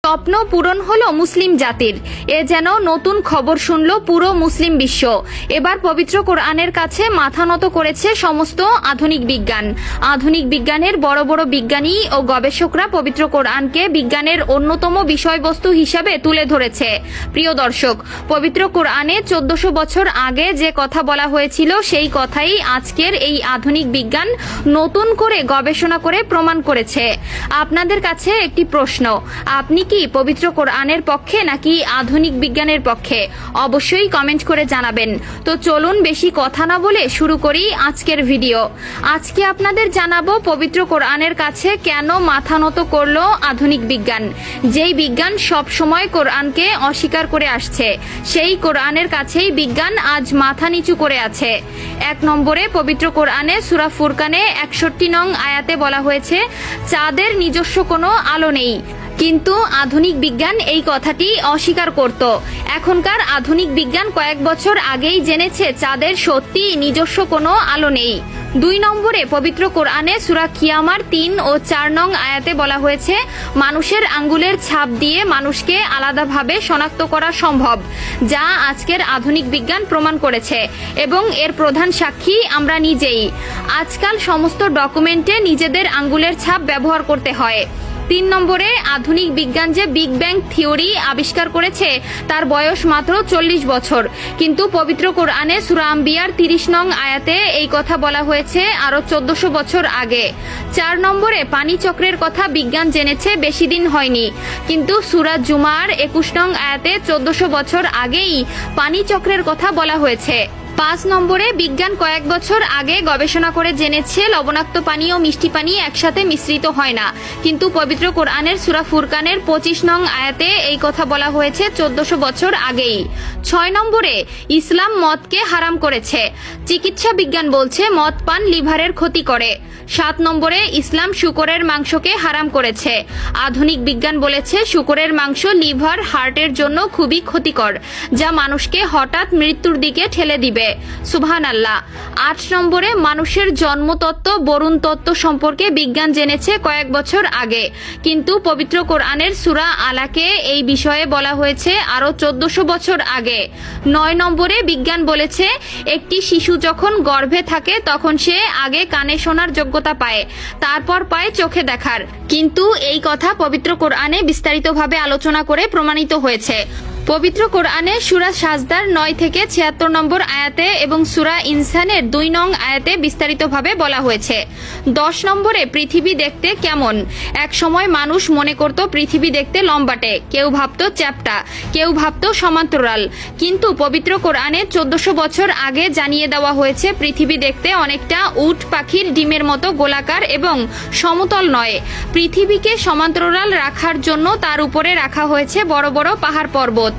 স্বপ্ন পূরণ হলো মুসলিম জাতির। এ যেন নতুন খবর শুনল পুরো মুসলিম বিশ্ব। এবার পবিত্র কোরআনের কাছে মাথা নত করেছে সমস্ত আধুনিক বিজ্ঞান। আধুনিক বিজ্ঞানের বড় বড় বিজ্ঞানী ও গবেষকরা পবিত্র কোরআনকে বিজ্ঞানের অন্যতম বিষয়বস্তু হিসাবে তুলে ধরেছে। প্রিয় দর্শক, পবিত্র কোরআনে 1400 বছর আগে যে কথা বলা হয়েছিল সেই কথাই আজকের এই আধুনিক বিজ্ঞান নতুন করে গবেষণা করে প্রমাণ করেছে। আপনাদের কাছে একটি প্রশ্ন, আপনি কি পবিত্র কোরআনের পক্ষে নাকি আধুনিক বিজ্ঞানের পক্ষে? অবশ্যই কমেন্ট করে জানাবেন। তো চলুন বেশি কথা না বলে শুরু করি আজকের ভিডিও। আজকে আপনাদের জানাবো পবিত্র কোরআনের কাছে কেন মাথা নত করলো আধুনিক বিজ্ঞান। যেই বিজ্ঞান সব সময় কোরআনকে অস্বীকার করে আসছে, সেই কোরআনের কাছেই বিজ্ঞান আজ মাথা নিচু করে আছে। 1 নম্বরে পবিত্র কোরআনে সূরা ফুরকানে 61 নং আয়াতে বলা হয়েছে, চাঁদের নিজস্ব কোনো আলো নেই। কিন্তু আধুনিক বিজ্ঞান এই কথাটি অস্বীকার করত। এখনকার আধুনিক বিজ্ঞান কয়েক বছর আগেই জেনেছে চাঁদের সত্যি নিজস্ব কোনো আলো নেই। 2 নম্বরে পবিত্র কোরআনে সূরা কিয়ামার 3 ও 4 নং আয়াতে বলা হয়েছে, মানুষের আঙ্গুলের ছাপ দিয়ে মানুষকে আলাদাভাবে শনাক্ত করা সম্ভব, যা আজকের আধুনিক বিজ্ঞান প্রমাণ করেছে এবং এর প্রধান সাক্ষী আমরা নিজেই। আজকাল সমস্ত ডকুমেন্টে নিজেদের আঙ্গুলের ছাপ ব্যবহার করতে হয়। 3 নম্বরে আধুনিক বিজ্ঞান যে বিগ ব্যাং থিওরি আবিষ্কার করেছে তার বয়স মাত্র 40 বছর, কিন্তু পবিত্র কোরআনে সূরা আম্বিয়ার 30 নং আয়াতে এই কথা বলা হয়েছে আরো 1400 বছর আগে। 4 নম্বরে পানি চক্রের কথা বিজ্ঞান জেনেছে বেশি দিন হয়নি, কিন্তু সূরা জুমার 21 নং আয়াতে 1400 বছর আগেই পানি চক্রের কথা বলা হয়েছে। 5 নম্বরে বিজ্ঞান কয়েক বছর আগে গবেষণা করে জেনেছে লবণাক্ত পানি ও মিষ্টি পানি একসাথে মিশ্রিত হয় না, কিন্তু পবিত্র কোরআনের সূরা ফুরকানের 25 নং আয়াতে এই কথা বলা হয়েছে 1400 বছর আগেই। 6 নম্বরে ইসলাম মদকে হারাম করেছে। চিকিৎসা বিজ্ঞান বলছে মদ পান লিভারের ক্ষতি করে। 7 নম্বরে ইসলাম শূকরের মাংসকে হারাম করেছে। আধুনিক বিজ্ঞান বলেছে শূকরের মাংস লিভার হার্টের জন্য খুবই ক্ষতিকর, যা মানুষকে হঠাৎ মৃত্যুর দিকে ঠেলে দিবে। সুবহানাল্লাহ। 8 নম্বরে মানুষের জন্মতত্ত্ব বরুণ তত্ত্ব সম্পর্কে বিজ্ঞান জেনেছে কয়েক বছর আগে, কিন্তু পবিত্র কোরআনের সূরা আলাকে এই বিষয়ে বলা হয়েছে আরো 1400 বছর আগে। 9 নম্বরে বিজ্ঞান বলেছে একটি শিশু যখন গর্ভে থাকে তখন সে আগে কানে শোনার যোগ্যতা পায়, তারপর পায় চোখে দেখার, কিন্তু এই কথা পবিত্র কোরআনে বিস্তারিতভাবে আলোচনা করে প্রমাণিত হয়েছে। পবিত্র কোরআনে সূরা সাজদার 9 থেকে 76 নম্বর আয়াতে এবং সূরা ইনসানের 2 নং আয়াতে বিস্তারিতভাবে বলা হয়েছে। 10 নম্বরে পৃথিবী দেখতে কেমন। এক সময় মানুষ মনে করত পৃথিবী দেখতে লম্বাটে, কেউ ভাবত চ্যাপ্টা, কেউ ভাবত সমান্তরাল, কিন্তু পবিত্র কোরআনে 1400 বছর আগে জানিয়ে দেওয়া হয়েছে পৃথিবী দেখতে অনেকটা উট পাখির ডিমের মতো গোলাকার এবং সমতল নয়। পৃথিবীকে সমান্তরাল রাখার জন্য তার উপরে রাখা হয়েছে বড় বড় পাহাড় পর্বত।